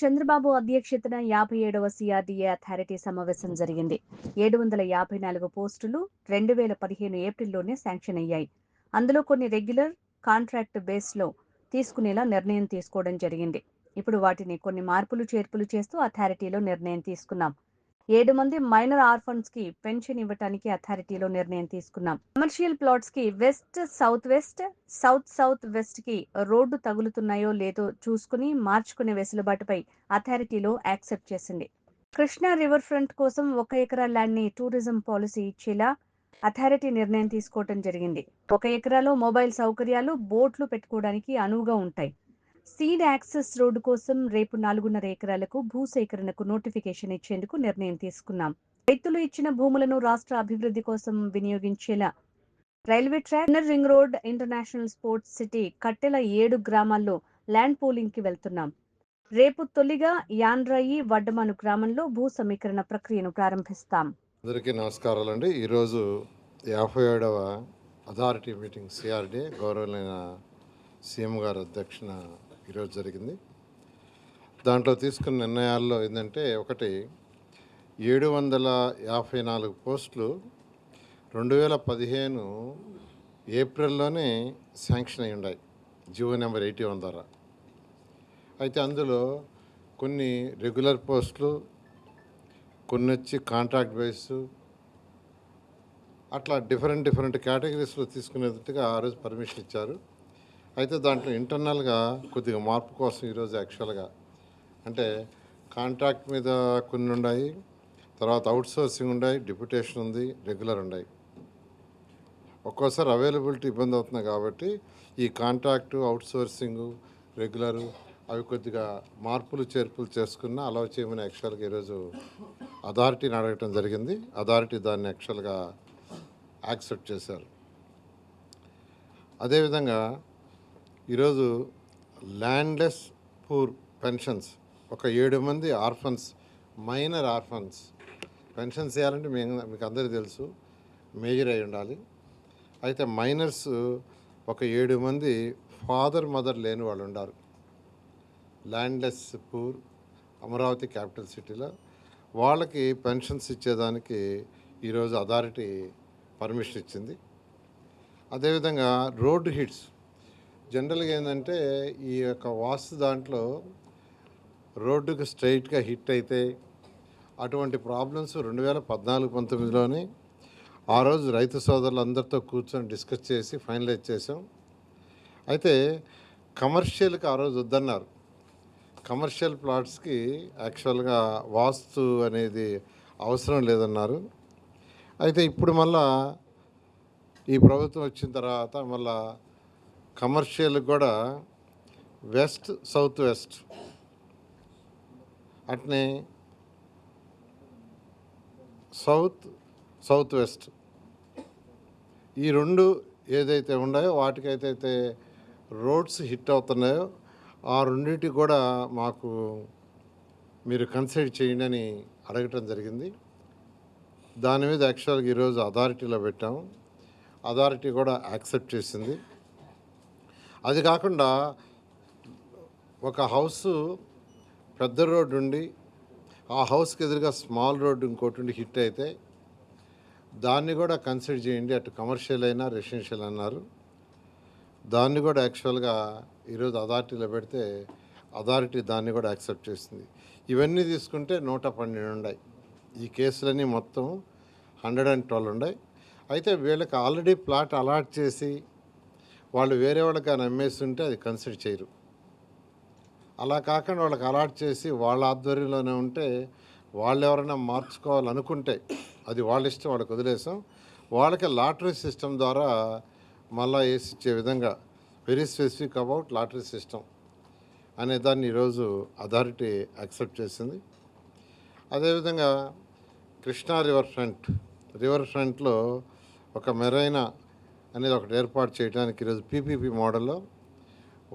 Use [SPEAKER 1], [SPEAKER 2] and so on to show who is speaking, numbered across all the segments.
[SPEAKER 1] చంద్రబాబు అధ్యక్షతన 57వ CRDA authority సమావేశం జరిగింది. 754 పోస్టులు 2015 ఏప్రిల్లోనే శాంక్షన్ అయ్యాయి. అందులో కొన్ని రెగ్యులర్, కాంట్రాక్ట్ బేస్లో తీసుకునేలా నిర్ణయం తీసుకోవడం జరిగింది. ఇప్పుడు వాటిని కొన్ని మార్పులు చేర్పులు చేస్తూ అథారిటీలో నిర్ణయం తీసుకున్నాం. 7 మంది మైనర్ ఆర్ఫన్స్ కి పెన్షన్ ఇవ్వటానికి అథారిటీలో నిర్ణయం తీసుకున్నాం. కమర్షియల్ ప్లాట్స్ కి west south west, south west కి రోడ్డు తగులుతున్నాయో లేదో చూసుకుని మార్చుకునే వెసులుబాటుపై అథారిటీలో యాక్సెప్ట్ చేసింది. కృష్ణా రివర్ ఫ్రంట్ కోసం 1 ఎకరా ల్యాండ్ ని టూరిజం పాలసీ ఇచ్చేలా అథారిటీ నిర్ణయం తీసుకోవడం జరిగింది. 1 ఎకరాలో మొబైల్ సౌకర్యాలు, బోట్లు పెట్టుకోవడానికి అనువుగా ఉంటాయి. సీడ్ యాక్సెస్ రోడ్డు కోసం రేపు 4.5 ఎకరాలకు భూసేకరణకు నోటిఫికేషన్ ఇచ్చేందుకు నిర్ణయం తీసుకున్నాం. రైతులు ఇచ్చిన భూములను రాష్ట్ర అభివృద్ధి కోసం వినియోగించేలా railway track, inner ring road, international sports city కట్టెల 7 గ్రామాల్లో ల్యాండ్ పూలింగ్ కి వెళ్తున్నాం. రేపు తొలిగా యాండ్రాయి, వడ్డమాను గ్రామంలో భూ సమీకరణ ప్రక్రియను ప్రారంభిస్తాం.
[SPEAKER 2] అందరికీ నమస్కారాలండి. ఈరోజు 57వ అథారిటీ మీటింగ్ సిఆర్డీ గౌరవనీయ సీఎం గారి అధ్యక్షన ఈరోజు జరిగింది. దాంట్లో తీసుకున్న నిర్ణయాల్లో ఏంటంటే, ఒకటి 754 పోస్టులు 2015 ఏప్రిల్లోనే శాంక్షన్ అయి ఉన్నాయి, జీవో నెంబర్ 81 ద్వారా. అయితే అందులో కొన్ని రెగ్యులర్ పోస్టులు, కొన్ని వచ్చి కాంట్రాక్ట్ బేస్, అట్లా డిఫరెంట్ కేటగిరీస్లో తీసుకునేటట్టుగా ఆ రోజు పర్మిషన్ ఇచ్చారు. అయితే దాంట్లో ఇంటర్నల్గా కొద్దిగా మార్పు కోసం ఈరోజు యాక్చువల్గా అంటే కాంట్రాక్ట్ మీద కొన్ని ఉన్నాయి, తర్వాత అవుట్సోర్సింగ్ ఉన్నాయి, డిప్యుటేషన్ ఉంది, రెగ్యులర్ ఉన్నాయి. ఒక్కోసారి అవైలబిలిటీ ఇబ్బంది అవుతుంది కాబట్టి ఈ కాంట్రాక్టు, అవుట్సోర్సింగు, రెగ్యులరు అవి కొద్దిగా మార్పులు చేర్పులు చేసుకున్న అలౌ చేయమని యాక్చువల్గా ఈరోజు అథారిటీని అడగటం జరిగింది. అథారిటీ దాన్ని యాక్చువల్గా యాక్సెప్ట్ చేశారు. అదేవిధంగా ఈరోజు ల్యాండ్లెస్ పూర్ పెన్షన్స్ ఒక 7 మంది ఆర్ఫన్స్, మైనర్ ఆర్ఫన్స్ పెన్షన్స్ చేయాలంటే మీకు అందరికీ తెలుసు, మేజర్ అయి ఉండాలి. అయితే మైనర్స్ ఒక 7 మంది ఫాదర్ మదర్ లేని వాళ్ళు ఉన్నారు. ల్యాండ్లెస్ పూర్ అమరావతి క్యాపిటల్ సిటీలో వాళ్ళకి పెన్షన్స్ ఇచ్చేదానికి ఈరోజు అథారిటీ పర్మిషన్ ఇచ్చింది. అదేవిధంగా రోడ్డు హిట్స్ జనరల్గా ఏంటంటే, ఈ యొక్క వాస్తు దాంట్లో రోడ్డుకు స్ట్రైట్గా హిట్ అయితే అటువంటి ప్రాబ్లమ్స్ 2014-19లోనే ఆ రోజు రైతు సోదరులందరితో కూర్చొని డిస్కస్ చేసి ఫైనలైజ్ చేసాం. అయితే కమర్షియల్కి ఆ రోజు వద్దన్నారు. కమర్షియల్ ప్లాట్స్కి యాక్చువల్గా వాస్తు అనేది అవసరం లేదన్నారు. అయితే ఇప్పుడు మళ్ళా ఈ ప్రభుత్వం వచ్చిన తర్వాత మళ్ళా కమర్షియల్కి కూడా వెస్ట్ సౌత్ వెస్ట్, అట్నే సౌత్ వెస్ట్, ఈ రెండు ఏదైతే ఉన్నాయో వాటికైతే రోడ్స్ హిట్ అవుతున్నాయో ఆ రెండింటికి కూడా మాకు మీరు కన్సిడర్ చేయండి అని అడగటం జరిగింది. దాని మీద యాక్చువల్గా ఈరోజు అథారిటీలో పెట్టాము. అథారిటీ కూడా యాక్సెప్ట్ చేసింది. అది కాకుండా ఒక హౌస్ పెద్ద రోడ్డు ఉండి ఆ హౌస్కి ఎదురుగా స్మాల్ రోడ్డు ఇంకోటి ఉండి హిట్ అయితే దాన్ని కూడా కన్సిడర్ చేయండి, అటు కమర్షియల్ అయినా రెసిడెన్షియల్ అన్నారు. దాన్ని కూడా యాక్చువల్గా ఈరోజు అథారిటీలో పెడితే అథారిటీ దాన్ని కూడా యాక్సెప్ట్ చేసింది. ఇవన్నీ తీసుకుంటే 112 ఉన్నాయి. ఈ కేసులన్నీ మొత్తం 112 ఉన్నాయి. అయితే వీళ్ళకి ఆల్రెడీ ప్లాట్ అలాట్ చేసి వాళ్ళు వేరే వాళ్ళకి అమ్మేస్తుంటే అది కన్సిడర్ చేయరు. అలా కాకుండా వాళ్ళకి అలాట్ చేసి వాళ్ళ ఆధ్వర్యంలోనే ఉంటే వాళ్ళు ఎవరైనా మార్చుకోవాలనుకుంటే అది వాళ్ళ ఇష్టం, వాళ్ళకి వదిలేసాం. వాళ్ళకి లాటరీ సిస్టమ్ ద్వారా మళ్ళా వేసి ఇచ్చే విధంగా very specific about lottery system అనే దాన్ని ఈరోజు అథారిటీ యాక్సెప్ట్ చేసింది. అదేవిధంగా కృష్ణా రివర్ ఫ్రంట్లో ఒక మెరైనా అనేది ఒకటి ఏర్పాటు చేయడానికి ఈరోజు పీపీపీ మోడల్లో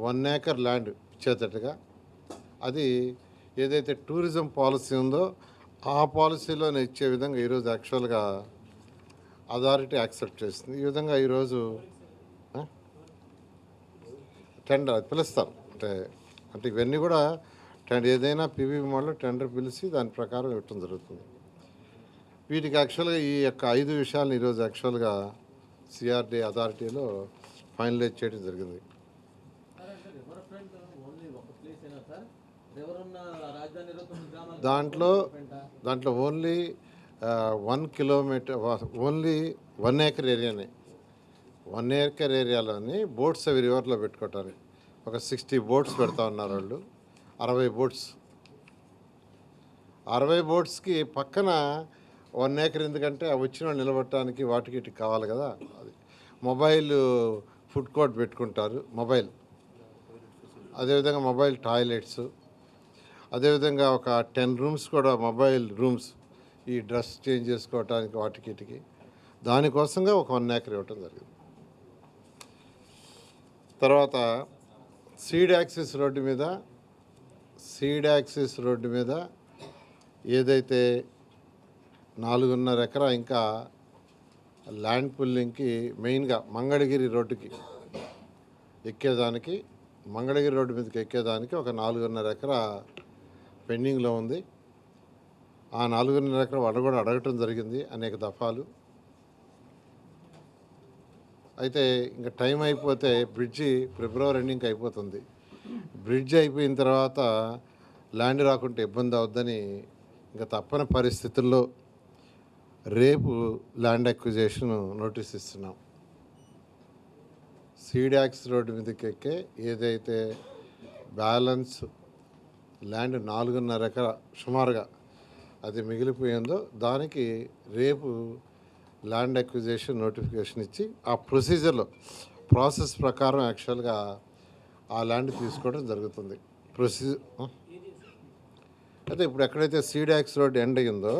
[SPEAKER 2] 1 ఏకర్ ల్యాండ్ ఇచ్చేటట్టుగా, అది ఏదైతే టూరిజం పాలసీ ఉందో ఆ పాలసీలోనే ఇచ్చే విధంగా ఈరోజు యాక్చువల్గా అథారిటీ యాక్సెప్ట్ చేస్తుంది. ఈ విధంగా ఈరోజు టెండర్ పిలుస్తారు. అంటే ఇవన్నీ కూడా ఏదైనా పీవీ మోడ్లో టెండర్ పిలిచి దాని ప్రకారం ఇవ్వటం జరుగుతుంది. వీటికి యాక్చువల్గా ఈ యొక్క 5 విషయాలను ఈరోజు యాక్చువల్గా సిఆర్డీ అథారిటీలో ఫైనలైజ్ చేయడం జరిగింది. దాంట్లో ఓన్లీ 1 కిలోమీటర్ ఓన్లీ 1 ఏకర్ ఏరియానే 1 ఏకర్ ఏరియాలోని బోట్స్ అవి రివర్లో పెట్టుకోవటానికి ఒక 60 బోట్స్ పెడతా ఉన్నారు వాళ్ళు. 60 బోట్స్ 60 బోట్స్కి పక్కన 1 ఏకర్, ఎందుకంటే ఆ వచ్చిన వాళ్ళు నిలబడటానికి వాటికి ఇటు కావాలి కదా. అది మొబైల్ ఫుడ్ కోర్ట్ పెట్టుకుంటారు, మొబైల్, అదేవిధంగా మొబైల్ టాయిలెట్స్, అదేవిధంగా ఒక 10 రూమ్స్ కూడా మొబైల్ రూమ్స్, ఈ డ్రెస్ చేంజ్ చేసుకోవటానికి వాటికి ఇటుకి, దానికోసంగా ఒక 1 ఏకర్ ఇవ్వటం జరిగింది. తర్వాత సీడ్ యాక్సిస్ రోడ్డు మీద ఏదైతే 4.5 ఎకరా ఇంకా ల్యాండ్ పుల్లింగ్కి మెయిన్గా మంగళగిరి రోడ్డుకి ఎక్కేదానికి, మంగళగిరి రోడ్డు మీదకి ఎక్కేదానికి ఒక 4.5 ఎకరా పెండింగ్లో ఉంది. ఆ 4.5 ఎకరా వాళ్ళు కూడా అడగటం జరిగింది అనేక దఫాలు. అయితే ఇంకా టైం అయిపోతే బ్రిడ్జి ఫిబ్రవరి ఎండింగ్కి అయిపోతుంది. బ్రిడ్జ్ అయిపోయిన తర్వాత ల్యాండ్ రాకుంటే ఇబ్బంది అవుద్దని ఇంకా తప్పని పరిస్థితుల్లో రేపు ల్యాండ్ అక్విజిషన్ నోటీస్ ఇస్తున్నాం. సీడాక్స్ రోడ్డు మీదకి ఎక్కే ఏదైతే బ్యాలెన్స్ ల్యాండ్ 4.5 ఎకరా సుమారుగా అది మిగిలిపోయిందో దానికి రేపు ల్యాండ్ అక్విజిషన్ నోటిఫికేషన్ ఇచ్చి ఆ ప్రాసెస్ ప్రకారం యాక్చువల్గా ఆ ల్యాండ్ తీసుకోవడం జరుగుతుంది. అయితే ఇప్పుడు ఎక్కడైతే సీడాక్స్ రోడ్ ఎండ్ అయ్యిందో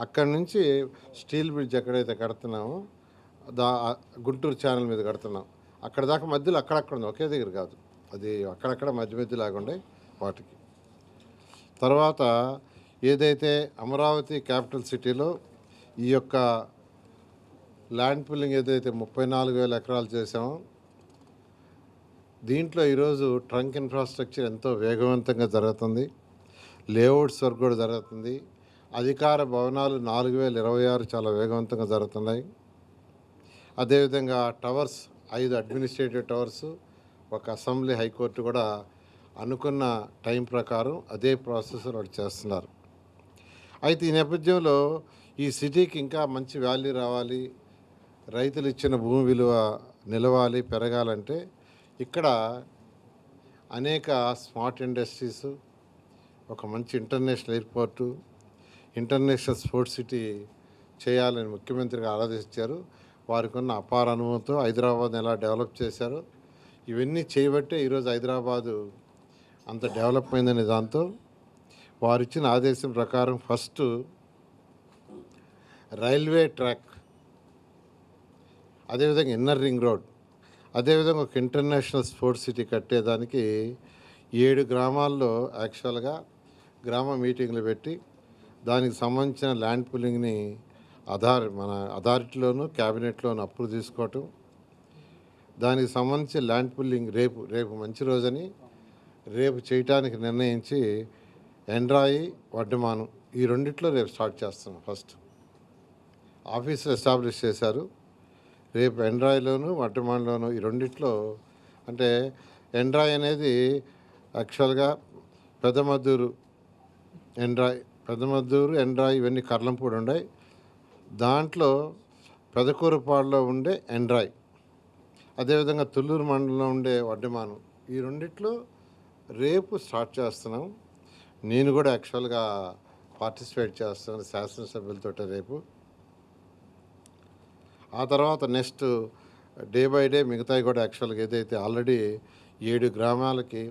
[SPEAKER 2] అక్కడి నుంచి స్టీల్ బ్రిడ్జ్ ఎక్కడైతే కడుతున్నామో గుంటూరు ఛానల్ మీద కడుతున్నాం, అక్కడ దాకా మధ్యలో అక్కడక్కడ ఉంది, ఒకే దగ్గర కాదు, అది అక్కడక్కడ మధ్య లాగుండే వాటికి. తర్వాత ఏదైతే అమరావతి క్యాపిటల్ సిటీలో ఈ యొక్క ల్యాండ్ పుల్లింగ్ ఏదైతే 34,000 ఎకరాలు చేసామో దీంట్లో ఈరోజు ట్రంక్ ఇన్ఫ్రాస్ట్రక్చర్ ఎంతో వేగవంతంగా జరుగుతుంది, లేఅవుట్స్ వర్క్ కూడా జరుగుతుంది. అధికార భవనాలు 4,026 చాలా వేగవంతంగా జరుగుతున్నాయి. అదేవిధంగా టవర్స్ 5 అడ్మినిస్ట్రేటివ్ టవర్స్, ఒక అసెంబ్లీ, హైకోర్టు కూడా అనుకున్న టైం ప్రకారం అదే ప్రాసెస్ వాళ్ళు చేస్తున్నారు. అయితే ఈ నేపథ్యంలో ఈ సిటీకి ఇంకా మంచి వాల్యూ రావాలి, రైతులు ఇచ్చిన భూమి విలువ నిలవాలి, పెరగాలంటే ఇక్కడ అనేక స్మార్ట్ ఇండస్ట్రీస్, ఒక మంచి international airport, international sports city చేయాలని ముఖ్యమంత్రిగా ఆలోచించారు. వారికి ఉన్న అపార అనుభవంతో హైదరాబాద్ని ఎలా డెవలప్ చేశారో ఇవన్నీ చేయబట్టే ఈరోజు హైదరాబాదు అంత డెవలప్ అయిందనే దాంతో వారు ఇచ్చిన ఆదేశం ప్రకారం ఫస్ట్ రైల్వే ట్రాక్, అదేవిధంగా ఇన్నర్ రింగ్ రోడ్, అదేవిధంగా ఒక ఇంటర్నేషనల్ స్పోర్ట్స్ సిటీ కట్టేదానికి 7 గ్రామాల్లో యాక్చువల్గా గ్రామ మీటింగ్లు పెట్టి దానికి సంబంధించిన ల్యాండ్ పుల్లింగ్ని మన అథారిటీలోను క్యాబినెట్లోను అప్రూవ్ తీసుకోవటం, దానికి సంబంధించి ల్యాండ్ పుల్లింగ్ రేపు మంచి రోజని రేపు చేయటానికి నిర్ణయించి ఎండ్రాయి, వడ్డమాను ఈ రెండిట్లో రేపు స్టార్ట్ చేస్తున్నాం. ఫస్ట్ ఆఫీసులు ఎస్టాబ్లిష్ చేశారు. రేపు ఎండ్రాయిలోను వడ్డమాన్లోను ఈ రెండిట్లో, అంటే ఎండ్రాయి అనేది యాక్చువల్గా పెద్దమద్దూరు ఎండ్రాయి ఇవన్నీ కర్లంపూడి ఉన్నాయి. దాంట్లో పెదకూరుపాడులో ఉండే ఎండ్రాయి, అదేవిధంగా తుళ్ళూరు మండలంలో ఉండే వడ్డమాను ఈ రెండిట్లో రేపు స్టార్ట్ చేస్తున్నాం. నేను కూడా యాక్చువల్గా పార్టిసిపేట్ చేస్తాను శాసనసభ్యులతో రేపు. ఆ తర్వాత నెక్స్ట్ డే బై డే మిగతాయి కూడా యాక్చువల్గా ఏదైతే ఆల్రెడీ 7 గ్రామాలకి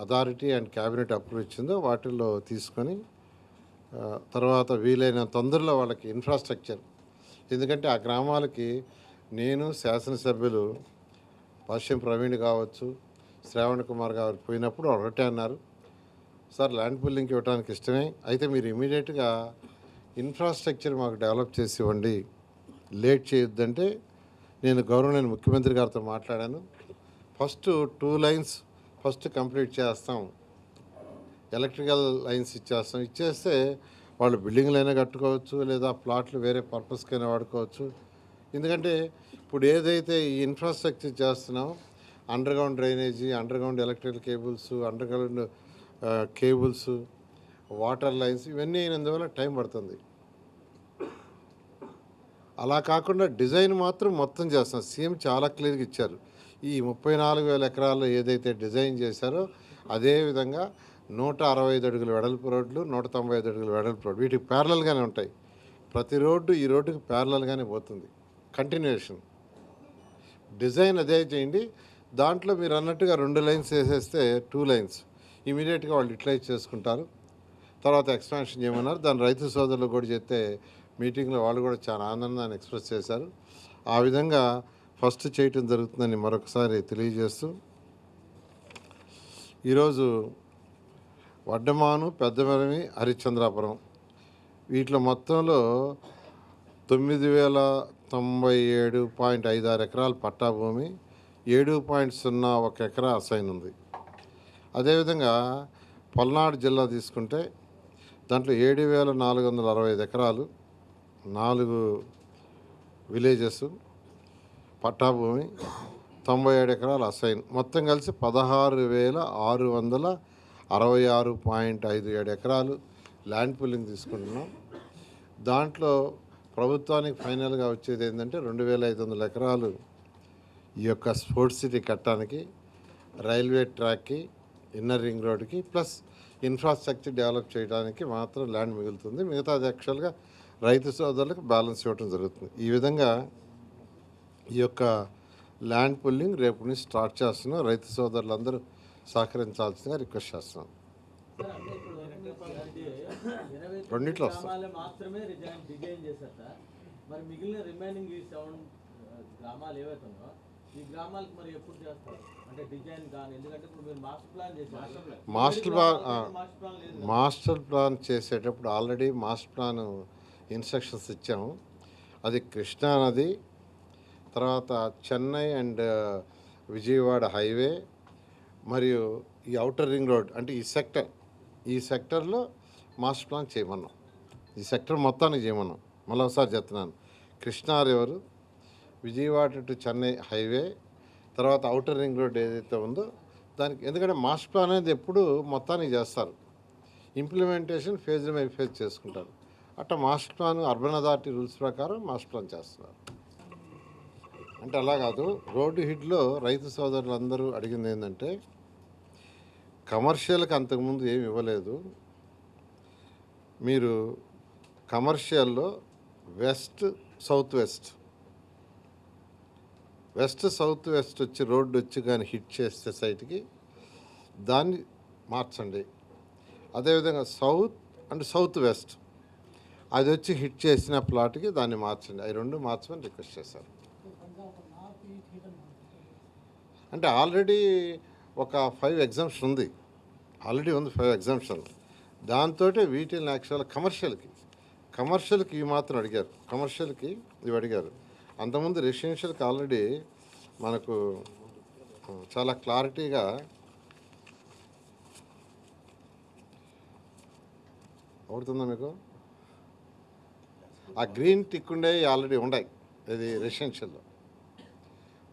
[SPEAKER 2] అథారిటీ అండ్ క్యాబినెట్ అప్రూవ్ ఇచ్చిందో వాటిల్లో తీసుకొని తర్వాత వీలైన తొందరలో వాళ్ళకి ఇన్ఫ్రాస్ట్రక్చర్, ఎందుకంటే ఆ గ్రామాలకి నేను శాసనసభ్యులు పశ్చిమ ప్రవీణ్ కావచ్చు, శ్రావణ్ కుమార్ గారు పోయినప్పుడు ఒకటే అన్నారు, సార్ ల్యాండ్ పుల్లింగ్కి ఇవ్వడానికి ఇష్టమే, అయితే మీరు ఇమీడియట్గా ఇన్ఫ్రాస్ట్రక్చర్ మాకు డెవలప్ చేసి ఇవ్వండి, లేట్ చేయొద్దంటే నేను గౌరవనీయ ముఖ్యమంత్రి గారితో మాట్లాడాను. ఫస్ట్ 2 లైన్స్ ఫస్ట్ కంప్లీట్ చేస్తాం ఎలక్ట్రికల్ లైన్స్ ఇచ్చేస్తే వాళ్ళు బిల్డింగ్లైనా కట్టుకోవచ్చు, లేదా ప్లాట్లు వేరే పర్పస్కైనా వాడుకోవచ్చు. ఎందుకంటే ఇప్పుడు ఏదైతే ఈ ఇన్ఫ్రాస్ట్రక్చర్ చేస్తున్నామో, underground drainage, underground electrical cables, underground cables, water lines, ఇవన్నీ అయినందువల్ల టైం పడుతుంది. అలా కాకుండా డిజైన్ మాత్రం మొత్తం చేస్తాం. సీఎం చాలా క్లియర్గా ఇచ్చారు. ఈ 34,000 ఎకరాల్లో ఏదైతే డిజైన్ చేశారో అదేవిధంగా 165 అడుగుల వెడల్పు రోడ్లు, 195 అడుగుల వెడల్పు రోడ్లు వీటికి ప్యారలల్గానే ఉంటాయి. ప్రతి రోడ్డు ఈ రోడ్డుకి ప్యారలల్గానే పోతుంది. కంటిన్యూషన్ డిజైన్ అదే చేయండి. దాంట్లో మీరు అన్నట్టుగా 2 లైన్స్ వేసేస్తే 2 లైన్స్ ఇమీడియట్గా వాళ్ళు యూటిలైజ్ చేసుకుంటారు. తర్వాత ఎక్స్పాన్షన్ చేయమన్నారు. దాని రైతు సోదరులు కూడా చెప్తే మీటింగ్లో వాళ్ళు కూడా చాలా ఆనందాన్ని ఎక్స్ప్రెస్ చేశారు. ఆ విధంగా ఫస్ట్ చేయటం జరుగుతుందని మరొకసారి తెలియజేస్తూ, ఈరోజు వడ్డమాను, పెద్దమెరమి, హరిశ్చంద్రాపురం వీటిలో మొత్తంలో 9,097.56 ఎకరాలు పట్టా భూమి, 7.01 ఎకరా అసైన్ ఉంది. అదేవిధంగా పల్నాడు జిల్లా తీసుకుంటే దాంట్లో 7,465 ఎకరాలు, 4 విలేజెస్ పట్టా భూమి, 97 ఎకరాలు అసైన్, మొత్తం కలిసి 16,666.57 ఎకరాలు ల్యాండ్ పూలింగ్ తీసుకుంటున్నాం. దాంట్లో ప్రభుత్వానికి ఫైనల్గా వచ్చేది ఏంటంటే 2,500 ఎకరాలు ఈ యొక్క స్పోర్ట్స్ సిటీ కట్టడానికి, రైల్వే ట్రాక్కి, ఇన్నర్ రింగ్ రోడ్కి, ప్లస్ ఇన్ఫ్రాస్ట్రక్చర్ డెవలప్ చేయడానికి మాత్రం ల్యాండ్ మిగులుతుంది. మిగతాది యాక్చువల్గా రైతు సోదరులకు బ్యాలెన్స్ ఇవ్వడం జరుగుతుంది. ఈ విధంగా ఈ యొక్క ల్యాండ్ పుల్లింగ్ రేపు నుంచి స్టార్ట్ చేస్తున్నాం. రైతు సోదరులందరూ సహకరించాల్సిందిగా రిక్వెస్ట్ చేస్తున్నాం. రెండిట్లో వస్తాం.
[SPEAKER 3] మాత్రమే డిజైన్ చేశారు సార్. మరి మిగిలిన రిమైనింగ్ ఈ 7 గ్రామాలు ఏవైతే ఉన్నాయో ఈ గ్రామాలకు మరి ఎప్పుడు చేస్తారు అంటే డిజైన్ కానీ? ఎందుకంటే ఇప్పుడు మీరు మాస్టర్ ప్లాన్ చేశారు.
[SPEAKER 2] మాస్టర్ ప్లాన్ చేసేటప్పుడు ఆల్రెడీ మాస్టర్ ప్లాన్ ఇన్స్ట్రక్షన్స్ ఇచ్చాము. అది కృష్ణా నది, తర్వాత చెన్నై అండ్ విజయవాడ హైవే, మరియు ఈ ఔటర్ రింగ్ రోడ్, అంటే ఈ సెక్టర్లో మాస్టర్ ప్లాన్ చేయమన్నాం. ఈ సెక్టర్ మొత్తానికి చేయమన్నాం. మళ్ళీ ఒకసారి చెప్తున్నాను, Krishna river, Vijayawada to Chennai highway, తర్వాత ఔటర్ రింగ్ రోడ్ ఏదైతే ఉందో దానికి, ఎందుకంటే మాస్టర్ ప్లాన్ అనేది ఎప్పుడు మొత్తానికి చేస్తారు, ఇంప్లిమెంటేషన్ ఫేజ్ బై ఫేజ్ చేసుకుంటారు. అట్లా master plan urban authority rules ప్రకారం మాస్టర్ ప్లాన్ చేస్తున్నారు. అంటే అలా కాదు, రోడ్డు హిడ్లో రైతు సోదరులందరూ అడిగింది ఏంటంటే, కమర్షియల్కి అంతకుముందు ఏమి ఇవ్వలేదు, మీరు కమర్షియల్లో వెస్ట్ సౌత్ వెస్ట్ వచ్చి రోడ్డు వచ్చి కానీ హిట్ చేస్తే సైట్కి దాన్ని మార్చండి. అదేవిధంగా సౌత్ అండ్ సౌత్ వెస్ట్ అది వచ్చి హిట్ చేసిన ప్లాట్కి దాన్ని మార్చండి. అవి 2 మార్చమని రిక్వెస్ట్ చేశారు. అంటే ఆల్రెడీ ఒక 5 ఎగ్జామ్షన్ ఉంది, 5 ఎగ్జామ్షన్. దాంతో వీటిని యాక్చువల్ కమర్షియల్కి ఇవి మాత్రం అడిగారు, కమర్షియల్కి ఇవి అడిగారు. అంతకుముందు రెసిడెన్షియల్కి ఆల్రెడీ మనకు చాలా క్లారిటీగా అవుతుందా మీకు, ఆ గ్రీన్ టిక్ ఉండే ఆల్రెడీ ఉన్నాయి ఇది రెసిడెన్షియల్లో.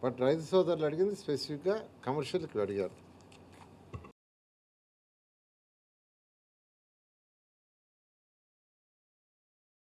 [SPEAKER 2] బట్ రైతు సోదరులు అడిగింది స్పెసిఫిక్గా కమర్షియల్కి అడిగారు.